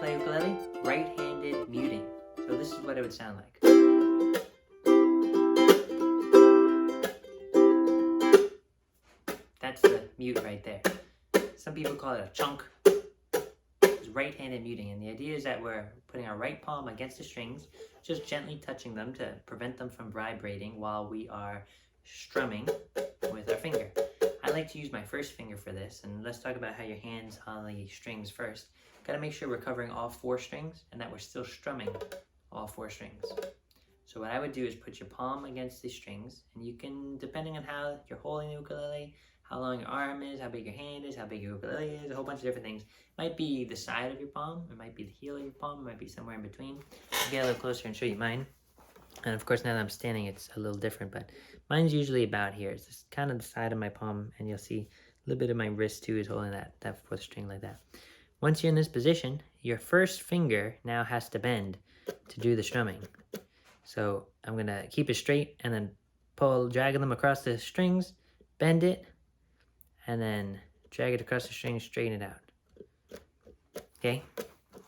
play ukulele? Right-handed muting. So this is what it would sound like. That's the mute right there. Some people call it a chunk. It's right-handed muting, and the idea is that we're putting our right palm against the strings, just gently touching them to prevent them from vibrating while we are strumming with our finger. I like to use my first finger for this, and let's talk about how your hands on the strings first. Gotta make sure we're covering all 4 strings and that we're still strumming all 4 strings. So what I would do is put your palm against the strings, and you can, depending on how you're holding the ukulele, how long your arm is, how big your hand is, how big your ukulele is, a whole bunch of different things. It might be the side of your palm, it might be the heel of your palm, it might be somewhere in between. I'll get a little closer and show you mine. And of course, now that I'm standing, it's a little different, but mine's usually about here. It's just kind of the side of my palm, and you'll see a little bit of my wrist too is holding that 4th string like that. Once you're in this position, your first finger now has to bend to do the strumming. So I'm gonna keep it straight and then drag them across the strings, bend it, and then drag it across the strings, straighten it out. Okay?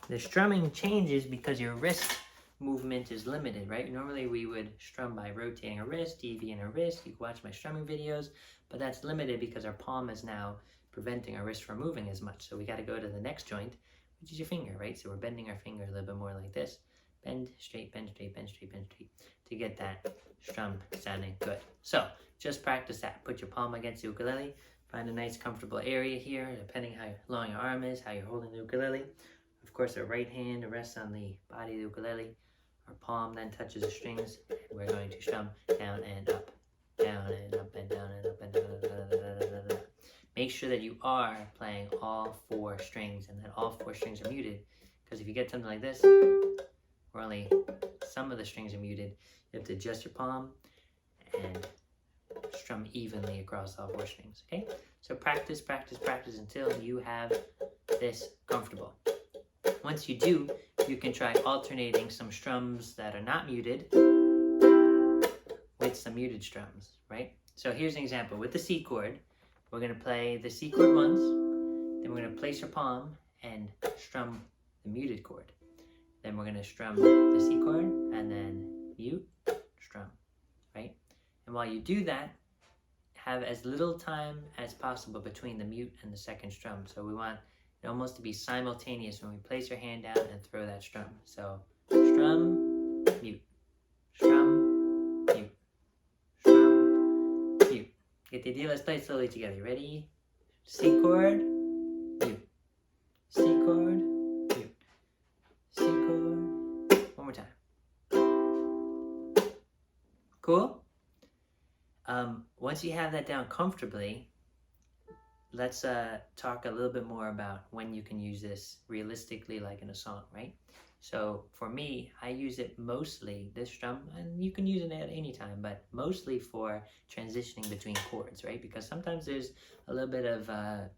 The strumming changes because your wrist movement is limited, right? Normally we would strum by rotating a wrist, deviating a wrist. You can watch my strumming videos, but that's limited because our palm is now preventing our wrist from moving as much. So we got to go to the next joint, which is your finger, right? So we're bending our finger a little bit more like this. Bend, straight, bend, straight, bend, straight, bend, straight, to get that strum sounding good. So just practice that. Put your palm against the ukulele. Find a nice comfortable area here, depending how long your arm is, how you're holding the ukulele. Of course, our right hand rests on the body of the ukulele. Our palm then touches the strings. We're going to strum down and up, down and up, and down and up, and down and up. Make sure that you are playing all 4 strings and that all 4 strings are muted. Because if you get something like this, where only some of the strings are muted, you have to adjust your palm and strum evenly across all 4 strings, okay? So practice, practice, practice until you have this comfortable. Once you do, you can try alternating some strums that are not muted with some muted strums, right? So here's an example. With the C chord, we're going to play the C chord once, then we're going to place your palm and strum the muted chord. Then we're going to strum the C chord and then mute, strum, right? And while you do that, have as little time as possible between the mute and the second strum. So we want it almost to be simultaneous when we place your hand down and throw that strum. So strum, mute, strum, mute, strum, mute. Get the idea? Let's play it slowly together. Ready? C chord, mute, C chord, mute, C chord. One more time. Cool? Once you have that down comfortably, let's talk a little bit more about when you can use this realistically, like in a song, right? So for me, I use it mostly, this strum, and you can use it at any time, but mostly for transitioning between chords, right? Because sometimes there's a little bit of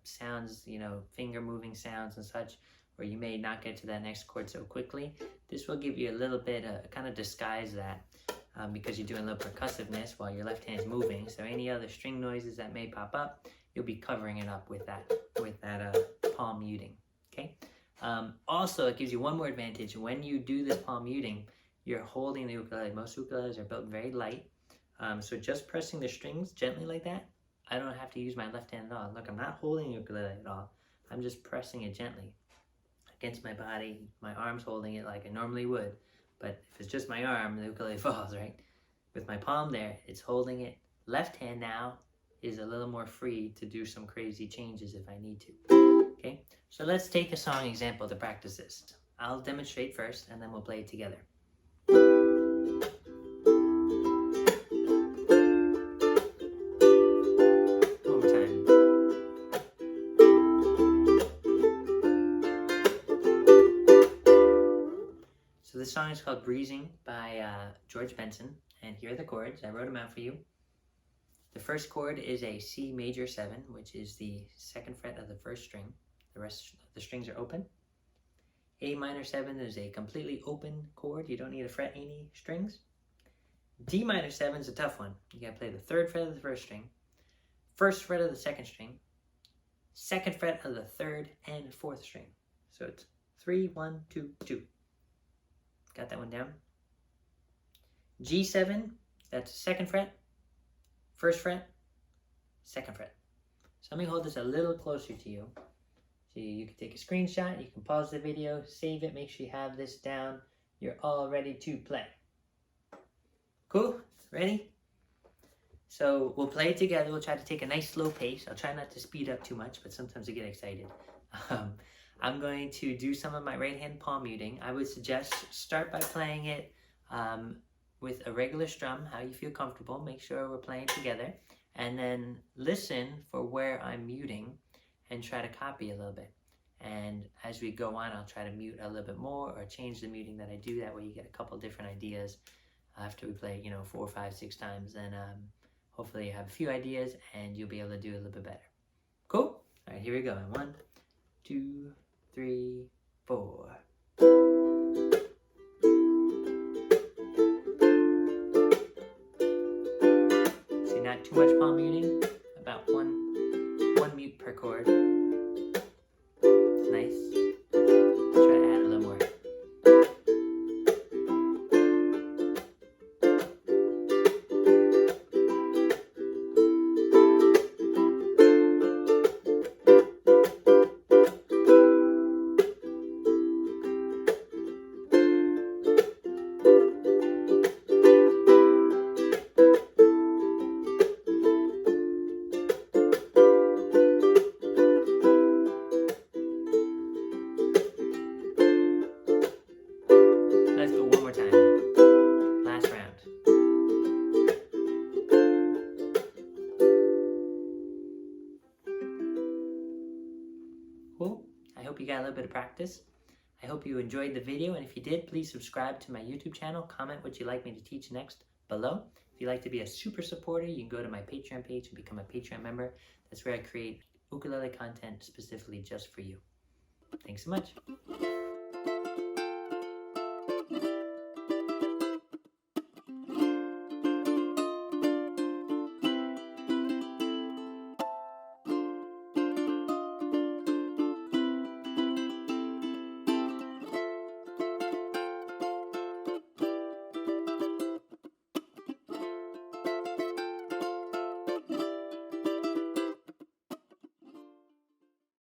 sounds, you know, finger moving sounds and such, where you may not get to that next chord so quickly. This will give you a little bit, kind of disguise that, because you're doing a little percussiveness while your left hand's moving. So any other string noises that may pop up, you'll be covering it up with that palm muting, okay? Also, it gives you one more advantage. When you do this palm muting, you're holding the ukulele. Most ukuleles are built very light. So just pressing the strings gently like that, I don't have to use my left hand at all. Look, I'm not holding the ukulele at all. I'm just pressing it gently against my body. My arm's holding it like I normally would. But if it's just my arm, the ukulele falls, right? With my palm there, it's holding it. Left hand now is a little more free to do some crazy changes if I need to. Okay, so let's take a song example to practice this. I'll demonstrate first, and then we'll play it together. One more time. So this song is called Breezing by George Benson, and here are the chords. I wrote them out for you. The first chord is a C major 7, which is the 2nd fret of the 1st string. The rest of the strings are open. A minor 7 is a completely open chord. You don't need to fret any strings. D minor 7 is a tough one. You gotta play the 3rd fret of the 1st string, 1st fret of the 2nd string, 2nd fret of the 3rd and 4th string. So it's 3, 1, 2, 2. Got that one down? G7, that's 2nd fret, 1st fret, 2nd fret. So let me hold this a little closer to you. So you can take a screenshot, you can pause the video, save it, make sure you have this down. You're all ready to play. Cool? Ready? So we'll play it together. We'll try to take a nice slow pace. I'll try not to speed up too much, but sometimes I get excited. I'm going to do some of my right hand palm muting. I would suggest start by playing it with a regular strum, how you feel comfortable. Make sure we're playing together. And then listen for where I'm muting and try to copy a little bit. And as we go on, I'll try to mute a little bit more or change the muting that I do. That way you get a couple different ideas after we play, 4, 5, 6 times. And hopefully you have a few ideas and you'll be able to do a little bit better. Cool? All right, here we go. 1, 2, 3, 4. See, not too much palm muting, about one mute per chord. Nice. Try to add a little more. Let's go one more time. Last round. Cool. I hope you got a little bit of practice. I hope you enjoyed the video, and if you did, please subscribe to my YouTube channel. Comment what you'd like me to teach next below. If you'd like to be a super supporter, you can go to my Patreon page and become a Patreon member. That's where I create ukulele content specifically just for you. Thanks so much.